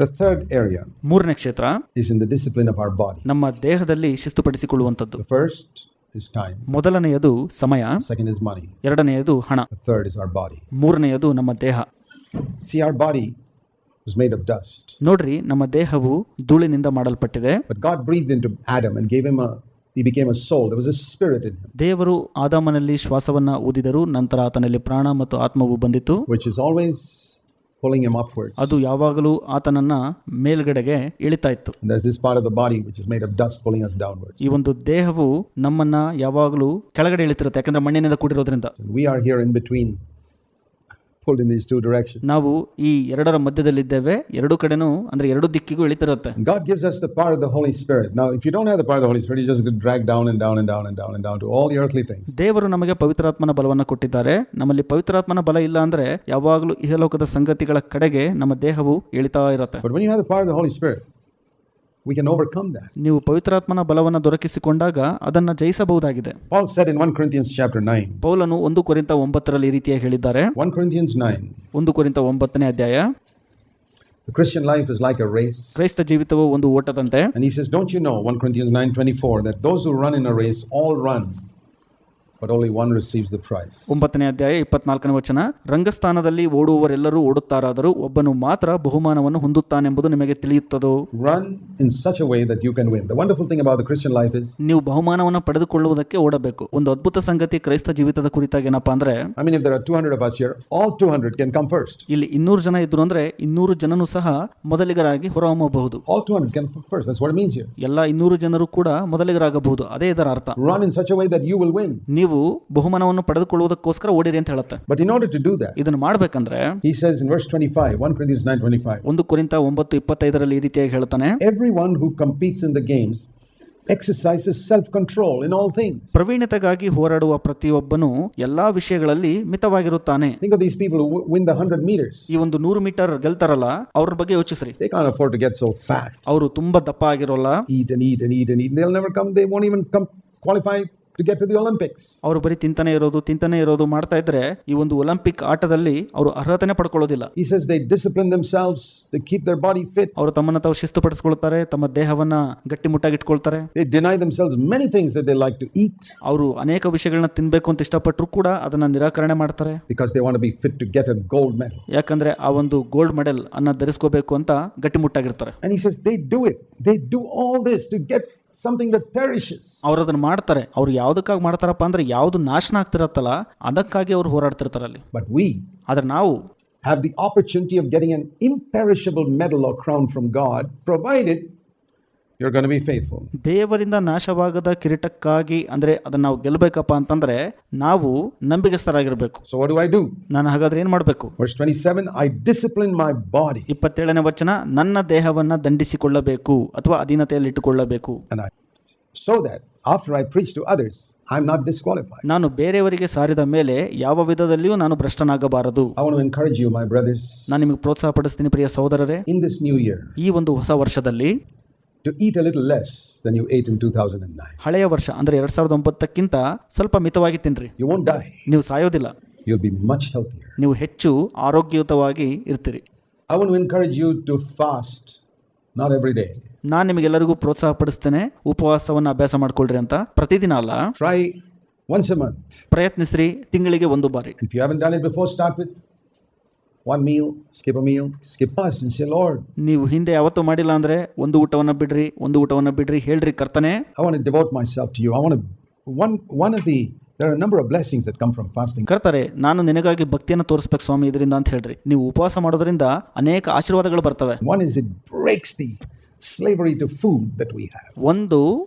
The third area ಮೂರನೇ ಕ್ಷೇತ್ರ is in the discipline of our body. ನಮ್ಮ ದೇಹದಲ್ಲಿ ಶಿಸ್ತುಪಡಿಸಿಕೊಳ್ಳುವಂಥದ್ದು. The first is time. ಮೊದಲನೆಯದು ಸಮಯ, Second is money. ಎರಡನೆಯದು ಹಣ, The third is our body. ಮೂರನೆಯದು ನಮ್ಮ ದೇಹ. See, our body was made of dust. ನೋಡ್ರಿ, ನಮ್ಮ ದೇಹವು ಧೂಳಿನಿಂದ ಮಾಡಲ್ಪಟ್ಟಿದೆ. But God breathed into Adam and gave him he became a soul. There was a spirit in him. ದೇವರು ಆದಾಮನಲ್ಲಿ ಶ್ವಾಸವನ್ನ ಊದಿದರು, ನಂತರ ಆತನಲ್ಲಿ ಪ್ರಾಣ ಮತ್ತು ಆತ್ಮವು ಬಂದಿತು, which is always pulling him upwards. ಅದು ಯಾವಾಗಲೂ ಆತನನ್ನ ಮೇಲ್ಗಡೆಗೆ ಇಳಿತಾ ಇತ್ತು. And there's this part of the body which is made of dust pulling us downwards. ಈ ಒಂದು ದೇಹವು ನಮ್ಮನ್ನ ಯಾವಾಗಲೂ ಕೆಳಗಡೆ ಇಳಿತಿರುತ್ತೆ, ಯಾಕಂದ್ರೆ ಮಣ್ಣಿನಿಂದ ಕೂಡಿರೋದ್ರಿಂದ. We are here in between, pulled in these two directions. ನಾವು ಈ ಎರಡರ ಮಧ್ಯದಲ್ಲಿದ್ದೇವೆ, ಎರಡು ಕಡೆನೂ ಅಂದ್ರೆ ಎರಡು ದಿಕ್ಕಿಗೂ ಇಳಿತಿರುತ್ತೆ. God gives us the power of the Holy Spirit. Now if you don't have the power of the Holy Spirit, you just get dragged down and down and down and down and down to all the earthly things. ದೇವರು ನಮಗೆ ಪವಿತ್ರಾತ್ಮನ ಬಲವನ್ನು ಕೊಟ್ಟಿದ್ದಾರೆ. ನಮ್ಮಲ್ಲಿ ಪವಿತ್ರಾತ್ಮನ ಬಲ ಇಲ್ಲ ಅಂದ್ರೆ ಯಾವಾಗಲೂ ಇಹಲೋಕದ ಸಂಗತಿಗಳ ಕಡೆಗೆ ನಮ್ಮ ದೇಹವು ಇಳಿತಾ ಇರುತ್ತೆ. But when you have the power of the Holy Spirit, we can overcome that. ನೀವು ಪವಿತ್ರಾತ್ಮನ ಬಲವನ್ನು ದೊರಕಿಸಿಕೊಂಡಾಗ ಅದನ್ನ ಜಯಿಸಬಹುದಾಗಿದೆ. Paul said in 1 Corinthians chapter 9. ಪೌಲನು 1 ಕೊರಿಂಥ 9ರಲ್ಲಿ ಈ ರೀತಿಯಾಗಿ ಹೇಳಿದ್ದಾರೆ. 1 Corinthians 9. 1 ಕೊರಿಂಥ 9ನೇ ಅಧ್ಯಾಯ. The Christian life is like a race. ಕ್ರೈಸ್ತ ಜೀವಿತವು ಒಂದು ಓಟದಂತೆ. And he says, don't you know, 1 Corinthians 9:24, that those who run in a race all run, but only one receives the prize. 9ನೇ ಅಧ್ಯಾಯ 24ನೇ ವಚನ. ರಂಗಸ್ಥಾನದಲ್ಲಿ ಓಡುವವರೆಲ್ಲರೂ ಓಡುತ್ತಾರಾದರೂ ಒಬ್ಬನು ಮಾತ್ರ ಬಹುಮಾನವನ್ನು ಹೊಂದುತ್ತಾನೆಂಬುದು ನಿಮಗೆ ತಿಳಿಯುತ್ತದೋ. Run in such a way that you can win. The wonderful thing about the Christian life is, ನೀವು ಬಹುಮಾನವನ್ನು ಪಡೆದುಕೊಳ್ಳುವುದಕ್ಕೆ ಓಡಬೇಕು. ಒಂದು ಅದ್ಭುತ ಸಂಗತಿ ಕ್ರೈಸ್ತ ಜೀವಿತದ ಕುರಿತಾಗಿ ಏನಪ್ಪಾ ಅಂದ್ರೆ, I mean, if there are 200 of us here, all 200 can come first. ಇಲ್ಲಿ 200 ಜನ ಇದ್ರು ಅಂದ್ರೆ 200 ಜನನು ಸಹ ಮೊದಲಿಗರಾಗಿ ಹೊರಹೊಮ್ಮಬಹುದು. All 200 can come first. That's what it means here. ಎಲ್ಲ 200 ಜನರು ಕೂಡ ಮೊದಲಿಗರಾಗಬಹುದು. ಅದೇ ಇದರ ಅರ್ಥ. Run in such a way that you will win. ನೀವು ಬಹುಮಾನವನ್ನು ಪಡೆದುಕೊಳ್ಳುವುದಕ್ಕೋಸ್ಕರ ಓಡಿರಿ ಅಂತ ಹೇಳುತ್ತೆ. But in order to do that, ಇದನ್ನು ಮಾಡಬೇಕಂದ್ರೆ, he says in verse 25, 1 Corinthians 9:25, 1 ಕೊರಿಂಥ 9:25ರಲ್ಲಿ ಈ ರೀತಿಯಾಗಿ ಹೇಳ್ತಾನೆ, everyone who competes in the games exercises self-control in all things. ಪ್ರವೀಣತೆಗಾಗಿ ಹೋರಾಡುವ ಪ್ರತಿಯೊಬ್ಬನು ಎಲ್ಲಾ ವಿಷಯಗಳಲ್ಲಿ ಮಿತವಾಗಿರುತ್ತಾನೆ. Think of these people who win the 100 meters. ಈ ಒಂದು 100 ಮೀಟರ್ ಗೆಲ್ತಾರಲ್ಲ, ಅವ್ರ ಬಗ್ಗೆ ಯೋಚಿಸ್ರಿ. They can't afford to get so fat. ಅವರು ತುಂಬಾ ದಪ್ಪ ಆಗಿರೋಲ್ಲ. Eat and eat and eat and eat. They'll never come. They won't even come qualify to get to the Olympics. ಅವರು ಬರೀ ತಿಂತಾನೆ ಇರೋದು ಮಾಡ್ತಾ ಇದ್ರೆ ಈ ಒಂದು ಒಲಿಂಪಿಕ್ ಆಟದಲ್ಲಿ ಅವರು ಅರ್ಹತೆನೇ ಪಡ್ಕೊಳ್ಳೋದಿಲ್ಲ. He says they discipline themselves, they keep their body fit. ಅವರು ತಮ್ಮನ್ನ ತಾವು ಶಿಸ್ತುಪಡಿಸಿಕೊಳ್ಳುತ್ತಾರೆ, ತಮ್ಮ ದೇಹವನ್ನ ಗಟ್ಟಿಮುಟ್ಟಾಗಿ ಇಟ್ಕೊಳ್ತಾರೆ. They deny themselves many things that they like to eat. ಅವರು ಅನೇಕ ವಿಷಯಗಳನ್ನ ತಿನ್ಬೇಕು ಅಂತ ಇಷ್ಟಪಟ್ಟರು ಕೂಡ ಅದನ್ನ ನಿರಾಕರಣೆ ಮಾಡ್ತಾರೆ. Because they want to be fit to get a gold medal. ಯಾಕಂದ್ರೆ ಆ ಒಂದು ಗೋಲ್ಡ್ ಮೆಡಲ್ ಅನ್ನ ಧರಿಸ್ಕೋಬೇಕು ಅಂತ ಗಟ್ಟಿಮುಟ್ಟಾಗಿರ್ತಾರೆ. And he says they do it. They do all this to get something that perishes. ಅವರು ಅದನ್ನ ಮಾಡ್ತಾರೆ. ಅವ್ರು ಯಾವ್ದಕ್ಕಾಗಿ ಮಾಡ್ತಾರಪ್ಪ ಅಂದ್ರೆ ಯಾವ್ದು ನಾಶನ ಆಗ್ತಿರತ್ತಲ್ಲ ಅದಕ್ಕಾಗಿ ಅವ್ರು ಹೋರಾಡ್ತಿರ್ತಾರಲ್ಲಿ. But we ಆದ್ರೆ ನಾವು have the opportunity of getting an imperishable medal or crown from God, provided you're going to be faithful. ದೇವರಿಂದ ನಾಶವಾಗದ ಕಿರೀಟಕ್ಕಾಗಿ ಅಂದ್ರೆ ಅದನ್ನ ನಾವು ಗೆಲ್ಲಬೇಕಪ್ಪ ಅಂತಂದ್ರೆ ನಾವು ನಂಬಿಗಸ್ತರಾಗಿರ್ಬೇಕು. So what do I do? ನಾನು ಹಾಗಾದ್ರೆ ಏನ್ ಮಾಡ್ಬೇಕು? Verse 27, I discipline my body. 27ನೇ ವಚನ, ನನ್ನ ದೇಹವನ್ನ ದಂಡಿಸಿಕೊಳ್ಳಬೇಕು ಅಥವಾ ಅಧೀನತೆಯಲ್ಲಿ ಇಟ್ಟುಕೊಳ್ಳಬೇಕು. And so that after I preach to others, I'm not disqualified. ನಾನು ಬೇರೆಯವರಿಗೆ ಸಾರಿದ ಮೇಲೆ ಯಾವ ವಿಧದಲ್ಲಿಯೂ ನಾನು ಭ್ರಷ್ಟನಾಗಬಾರದು. I want to encourage you, my brothers. ನಾನು ನಿಮಗೆ ಪ್ರೋತ್ಸಾಹ ಪಡಿಸ್ತೀನಿ ಪ್ರಿಯ ಸಹೋದರರೇ, in this new year, ಈ ಒಂದು ಹೊಸ ವರ್ಷದಲ್ಲಿ to eat a little less than you ate in 2009. ಹಳೆಯ ವರ್ಷ ಅಂದ್ರೆ 2009ಕ್ಕಿಂತ ಸ್ವಲ್ಪ ಮಿತವಾಗಿ ತಿನ್ರಿ. You won't die. ನೀವು ಸಾಯೋದಿಲ್ಲ. You'll be much healthier. ನೀವು ಹೆಚ್ಚು ಆರೋಗ್ಯಯುತವಾಗಿ ಇರ್ತೀರಿ. I want to encourage you to fast, not every day. ನಾನು ನಿಮಗೆಲ್ಲರಿಗೂ ಪ್ರೋತ್ಸಾಹ ಪಡಿಸ್ತೇನೆ, ಉಪವಾಸವನ್ನು ಅಭ್ಯಾಸ ಮಾಡ್ಕೊಳ್ರಿ ಅಂತ. ಪ್ರತಿದಿನ ಅಲ್ಲ, try once a month. ಪ್ರಯತ್ನಿಸ್ರಿ, ತಿಂಗಳಿಗೆ ಒಂದು ಬಾರಿ. If you haven't done it before, start with one meal, skip a meal, skip fast and say, Lord, ನೀವು ಹಿಂದೆ ಯಾವತ್ತೂ ಮಾಡಿಲ್ಲ ಅಂದ್ರೆ ಒಂದು ಊಟವನ್ನ ಬಿಡ್ರಿ, ಹೇಳ್ರಿ ಕರ್ತನೇ, I want to devote myself to you. I want to one of the there are a number of blessings that come from fasting. ಕರ್ತರೆ, ನಾನು ನಿನಗಾಗಿ ಭಕ್ತಿಯನ್ನು ತೋರಿಸಬೇಕು ಸ್ವಾಮಿ ಇದರಿಂದ ಅಂತ ಹೇಳ್ರಿ. ನೀವು ಉಪವಾಸ ಮಾಡೋದ್ರಿಂದ ಅನೇಕ ಆಶೀರ್ವಾದಗಳು ಬರ್ತವೆ. One is it breaks the slavery to food that we have. ಒಂದು,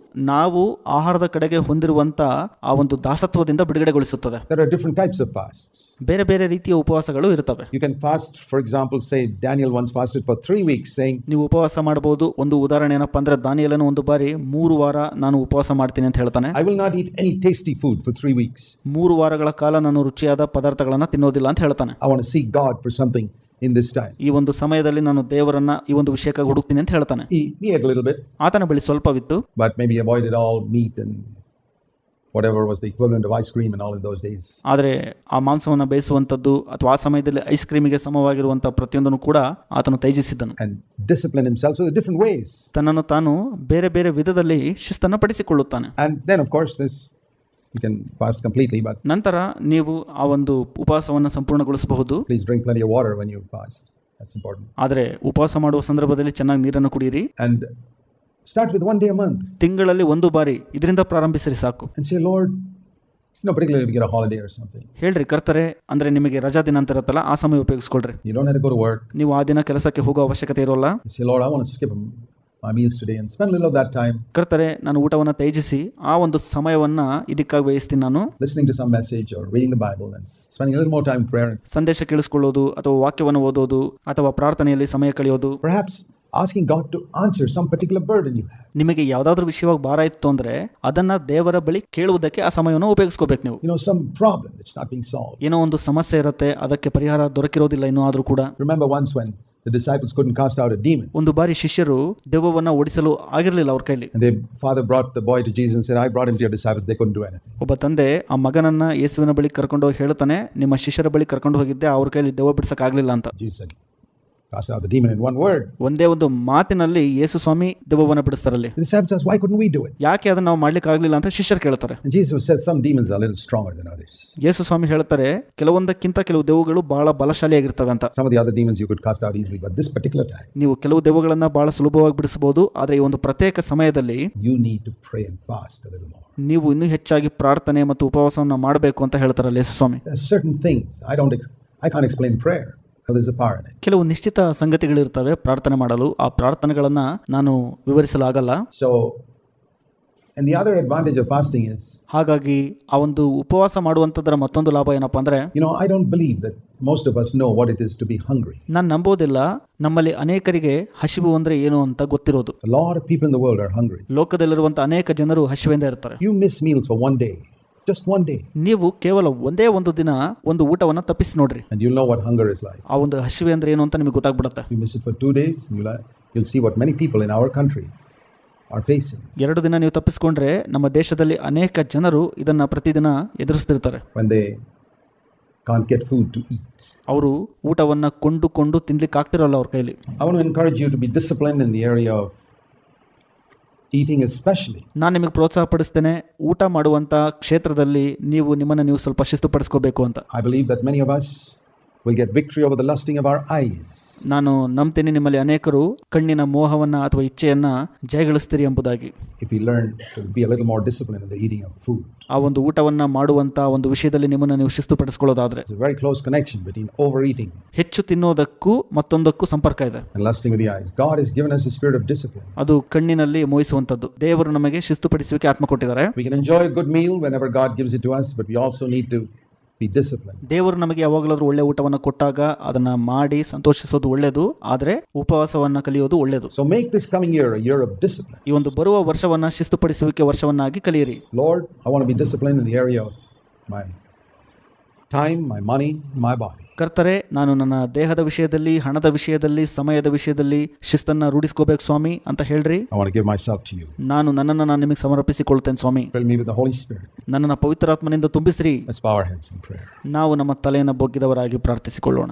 ನಾವು ಆಹಾರದ ಕಡೆಗೆ ಹೊಂದಿರುವಂತ ಆ ಒಂದು ದಾಸತ್ವದಿಂದ ಬಿಡುಗಡೆಗೊಳಿಸುತ್ತದೆ. There are different types of fasts. ಬೇರೆ ಬೇರೆ ರೀತಿಯ ಉಪವಾಸಗಳು ಇರ್ತವೆ. You can fast, for example, say Daniel once fasted for 3 weeks saying, ನೀವು ಉಪವಾಸ ಮಾಡಬಹುದು. ಒಂದು ಉದಾಹರಣೆ ಏನಪ್ಪಾ ಅಂದ್ರೆ, ದಾನಿಯೇಲನು ಒಂದು ಬಾರಿ 3 ವಾರ ನಾನು ಉಪವಾಸ ಮಾಡ್ತೀನಿ ಅಂತ ಹೇಳ್ತಾನೆ. I will not eat any tasty food for 3 weeks. 3 ವಾರಗಳ ಕಾಲ ನಾನು ರುಚಿಯಾದ ಪದಾರ್ಥಗಳನ್ನ ತಿನ್ನೋದಿಲ್ಲ ಅಂತ ಹೇಳ್ತಾನೆ. I want to seek God for something in this time. ಈ ಒಂದು ಸಮಯದಲ್ಲಿ ನಾನು ದೇವರನ್ನ ಈ ಒಂದು ವಿಷಯಕ್ಕಾಗಿ ಹುಡುಕ್ತೀನಿ ಅಂತ ಹೇಳ್ತಾನೆ. He ate a little bit, ಆತನ ಬಳಿ ಸ್ವಲ್ಪವಿತ್ತು, but maybe avoided all meat and whatever was the equivalent of ice cream and all in those days. ಆದರೆ ಆ ಮಾಂಸವನ್ನು ಬೇಯಿಸುವಂಥದ್ದು ಅಥವಾ ಆ ಸಮಯದಲ್ಲಿ ಐಸ್ ಕ್ರೀಮಿಗೆ ಸಮವಾಗಿರುವಂಥ ಪ್ರತಿಯೊಂದನ್ನು ಕೂಡ ಆತನು ತ್ಯಜಿಸಿದ್ದನು. And discipline himself so the different ways. ತನ್ನನ್ನು ತಾನು ಬೇರೆ ಬೇರೆ ವಿಧದಲ್ಲಿ ಶಿಸ್ತನ್ನು ಪಡಿಸಿಕೊಳ್ಳುತ್ತಾನೆ. And then of course this you can fast completely, but ನಂತರ ನೀವು ಆ ಒಂದು ಉಪವಾಸವನ್ನು ಸಂಪೂರ್ಣಗೊಳಿಸಬಹುದು. please drink plenty of water when you fast. That's important. ಆದರೆ ಉಪವಾಸ ಮಾಡುವ ಸಂದರ್ಭದಲ್ಲಿ ಚೆನ್ನಾಗಿ ನೀರನ್ನು ಕುಡಿಯಿರಿ. And start with one day a month. ತಿಂಗಳಲ್ಲಿ ಒಂದು ಬಾರಿ ಇದರಿಂದ ಪ್ರಾರಂಭಿಸಿರಿ ಸಾಕು. And say, Lord, particularly if you get a holiday or something. ಹೇಳ್ರಿ ಕರ್ತರೆ, ಅಂದ್ರೆ ನಿಮಗೆ ರಜಾ ದಿನ ಅಂತ ಇರುತ್ತಲ್ಲ ಆ ಸಮಯ ಉಪಯೋಗಿಸ್ಕೊಳ್ರಿ. You don't have to go to work. ನೀವು ಆ ದಿನ ಕೆಲಸಕ್ಕೆ ಹೋಗೋ ಅವಶ್ಯಕತೆ ಇರೋಲ್ಲ. You say, Lord, I want to skip my meals today and spend a little of that time. ಕರ್ತರೆ, ನಾನು ಊಟವನ್ನು ತ್ಯಜಿಸಿ ಆ ಒಂದು ಸಮಯವನ್ನ ಇದಕ್ಕಾಗಿ ವ್ಯಯಿಸ್ತೀನಿ. ನಾನು listening to some message or reading the Bible and spending a little more time in prayer. ಸಂದೇಶ ಕೇಳಿಸಿಕೊಳ್ಳೋದು ಅಥವಾ ವಾಕ್ಯವನ್ನು ಓದೋದು ಅಥವಾ ಪ್ರಾರ್ಥನೆಯಲ್ಲಿ ಸಮಯ ಕಳೆಯೋದು. Perhaps asking God to answer some particular burden you have. ನಿಮಗೆ ಯಾವುದಾದ್ರೂ ವಿಷಯವಾಗಿ ಭಾರ ಇತ್ತು ಅಂದ್ರೆ ಅದನ್ನ ದೇವರ ಬಳಿ ಕೇಳುವುದಕ್ಕೆ ಆ ಸಮಯವನ್ನು ಉಪಯೋಗಿಸ್ಕೋಬೇಕು ನೀವು. Some problem that's not being solved. ಏನೋ ಒಂದು ಸಮಸ್ಯೆ ಇರುತ್ತೆ, ಅದಕ್ಕೆ ಪರಿಹಾರ ದೊರಕಿರೋದಿಲ್ಲ ಇನ್ನೂ ಆದ್ರೂ ಕೂಡ. Remember once when the disciples couldn't cast out a demon. ಒಂದು ಬಾರಿ ಶಿಷ್ಯರು ದೆವ್ವವನ್ನು ಓಡಿಸಲು ಆಗಿರಲಿಲ್ಲ ಅವ್ರ ಕೈಲಿ. And their father brought the boy to Jesus and said, I brought him to your disciples. They couldn't do anything. ಒಬ್ಬ ತಂದೆ ಆ ಮಗನನ್ನ ಯೇಸುವಿನ ಬಳಿ ಕರ್ಕೊಂಡು ಹೋಗಿ ಹೇಳ್ತಾನೆ, ನಿಮ್ಮ ಶಿಷ್ಯರ ಬಳಿ ಕರ್ಕೊಂಡು ಹೋಗಿದ್ದೆ, ಅವ್ರ ಕೈಲಿ ದೆವ್ವ ಬಿಡಿಸಕ್ ಆಗ್ಲಿಲ್ಲ ಅಂತ. Jesus said, cast out the demon in one word. ಒಂದೇ ಒಂದು ಮಾತಿನಲ್ಲಿ ಯೇಸು ಸ್ವಾಮಿ ದೆವ್ವವನ್ನು ಬಿಡಿಸ್ತಾರಲ್ಲಿ. The disciples asked, why couldn't we do it? ಯಾಕೆ ಅದನ್ನ ನಾವು ಮಾಡ್ಲಿಕ್ಕೆ ಆಗ್ಲಿಲ್ಲ ಅಂತ ಶಿಷ್ಯರು ಕೇಳ್ತಾರೆ. And Jesus said, some demons are a little stronger than others. ಯೇಸು ಸ್ವಾಮಿ ಹೇಳ್ತಾರೆ, ಕೆಲವೊಂದಕ್ಕಿಂತ ಕೆಲವು ದೆವ್ವಗಳು ಬಹಳ ಬಲಶಾಲಿಯಾಗಿರ್ತವೆ ಅಂತ. Some of the other demons you could cast out easily, but this particular time, ನೀವು ಕೆಲವು ದೆವ್ವಗಳನ್ನ ಬಹಳ ಸುಲಭವಾಗಿ ಬಿಡಿಸಬಹುದು, ಆದರೆ ಈ ಒಂದು ಪ್ರತ್ಯೇಕ ಸಮಯದಲ್ಲಿ you need to pray and fast a little more. ನೀವು ಇನ್ನೂ ಹೆಚ್ಚಾಗಿ ಪ್ರಾರ್ಥನೆ ಮತ್ತು ಉಪವಾಸವನ್ನು ಮಾಡಬೇಕು ಅಂತ ಹೇಳ್ತಾರಲ್ಲ ಯೇಸು ಸ್ವಾಮಿ. There are certain things I can't explain prayer. There's a power in it. ಕೆಲವು ನಿಶ್ಚಿತ ಸಂಗತಿಗಳಿರ್ತವೆ ಪ್ರಾರ್ಥನೆ ಮಾಡಲು, ಆ ಪ್ರಾರ್ಥನೆಗಳನ್ನ ನಾನು ವಿವರಿಸಲಾಗಲ್ಲ. So, and the other advantage of fasting is, ಹಾಗಾಗಿ ಆ ಒಂದು ಉಪವಾಸ ಮಾಡುವಂತದರ ಮತ್ತೊಂದು ಲಾಭ ಏನಪ್ಪಾ ಅಂದ್ರೆ, I don't believe that most of us know what it is to be hungry. ನಾನು ನಂಬೋದಿಲ್ಲ ನಮ್ಮಲ್ಲಿ ಅನೇಕರಿಗೆ ಹಸಿವು ಅಂದ್ರೆ ಏನು ಅಂತ ಗೊತ್ತಿರೋದು. A lot of people in the world are hungry. ಲೋಕದಲ್ಲಿರುವಂತ ಅನೇಕ ಜನರು ಹಸಿವೆಯಿಂದ ಇರ್ತಾರೆ. You miss meals for one day. Just one day. ನೀವು ಕೇವಲ ಒಂದೇ ಒಂದು ದಿನ ಒಂದು ಊಟವನ್ನು ತಪ್ಪಿಸಿ ನೋಡ್ರಿ. And you'll know what hunger is like. ಆ ಒಂದು ಹಸಿವೆ ಅಂದ್ರೆ ಏನು ಅಂತ ನಿಮಗೆ ಗೊತ್ತಾಗ್ಬಿಡುತ್ತೆ. You miss it for 2 days, you'll see what many people in our country are facing. 2 ದಿನ ನೀವು ತಪ್ಪಿಸಿಕೊಂಡ್ರೆ ನಮ್ಮ ದೇಶದಲ್ಲಿ ಅನೇಕ ಜನರು ಇದನ್ನ ಪ್ರತಿದಿನ ಎದುರಿಸ್ತಿರ್ತಾರೆ. When they can't get food to eat. ಅವರು ಊಟವನ್ನ ಕೊಂಡುಕೊಂಡು ತಿನ್ಲಿಕ್ಕೆ ಆಗ್ತಿರಲ್ಲ ಅವ್ರ ಕೈಲಿ. I want to encourage you to be disciplined in the area of eating especially. ನಾನು ನಿಮಗೆ ಪ್ರೋತ್ಸಾಹ ಪಡಿಸ್ತೇನೆ, ಊಟ ಮಾಡುವಂತ ಕ್ಷೇತ್ರದಲ್ಲಿ ನೀವು ಸ್ವಲ್ಪ ಶಿಸ್ತುಪಡಿಸ್ಕೋಬೇಕು ಅಂತ. I believe that many of us will get victory over the lusting of our eyes. ನಾನು ನಂಬ್ತೇನೆ ನಿಮ್ಮಲ್ಲಿ ಅನೇಕರು ಕಣ್ಣಿನ ಮೋಹವನ್ನ ಅಥವಾ ಇಚ್ಛೆಯನ್ನ ಜಯಗಳಿಸ್ತೀರಿ ಎಂಬುದಾಗಿ. If we learn to be a little more disciplined in the eating of food. ಆ ಒಂದು ಊಟವನ್ನ ಮಾಡುವಂತ ಒಂದು ವಿಷಯದಲ್ಲಿ ನಿಮ್ಮನ್ನು ನೀವು ಶಿಸ್ತುಪಡಿಸಿಕೊಳ್ಳೋದಾದ್ರೆ. There's a very close connection between overeating. ಹೆಚ್ಚು ತಿನ್ನೋದಕ್ಕೂ ಮತ್ತೊಂದಕ್ಕೂ ಸಂಪರ್ಕ ಇದೆ. And lusting with the eyes. God has given us a spirit of discipline. ಅದು ಕಣ್ಣಿನಲ್ಲಿ ಮೋಹಿಸುವಂತದ್ದು. ದೇವರು ನಮಗೆ ಶಿಸ್ತುಪಡಿಸುವಿಕೆ ಆತ್ಮ ಕೊಟ್ಟಿದ್ದಾರೆ. We can enjoy a good meal whenever God gives it to us, but we also need to be disciplined. ದೇವರು ನಮಗೆ ಯಾವಾಗಲಾದರೂ ಒಳ್ಳೆ ಊಟವನ್ನು ಕೊಟ್ಟಾಗ ಅದನ್ನ ಮಾಡಿ ಸಂತೋಷಿಸೋದು ಒಳ್ಳೆಯದು, ಆದರೆ ಉಪವಾಸವನ್ನ ಕಲಿಯೋದು ಒಳ್ಳೆಯದು. So make this coming year a year of discipline. ಈ ಒಂದು ಬರುವ ವರ್ಷವನ್ನ ಶಿಸ್ತುಪಡಿಸುವಿಕೆ ವರ್ಷವನ್ನಾಗಿ ಕಲಿಯಿರಿ. Lord, I want to be disciplined in the area of my time, my money, my body. ಕರ್ತರೆ, ನಾನು ನನ್ನ ದೇಹದ ವಿಷಯದಲ್ಲಿ, ಹಣದ ವಿಷಯದಲ್ಲಿ, ಸಮಯದ ವಿಷಯದಲ್ಲಿ ಶಿಸ್ತನ್ನ ರೂಢಿಸ್ಕೋಬೇಕು ಸ್ವಾಮಿ ಅಂತ ಹೇಳ್ರಿ. I want to give myself to you. ನನ್ನನ್ನು ನಿಮಗೆ ಸಮರ್ಪಿಸಿಕೊಳ್ತೇನೆ ಸ್ವಾಮಿ. Fill me with the Holy Spirit. ನನ್ನನ್ನು ಪವಿತ್ರಾತ್ಮನಿಂದ ತುಂಬಿಸ್ರಿ. Let's bow our heads in prayer. ನಾವು ನಮ್ಮ ತಲೆಯನ್ನು ಬೊಗ್ಗಿದವರಾಗಿ ಪ್ರಾರ್ಥಿಸಿಕೊಳ್ಳೋಣ.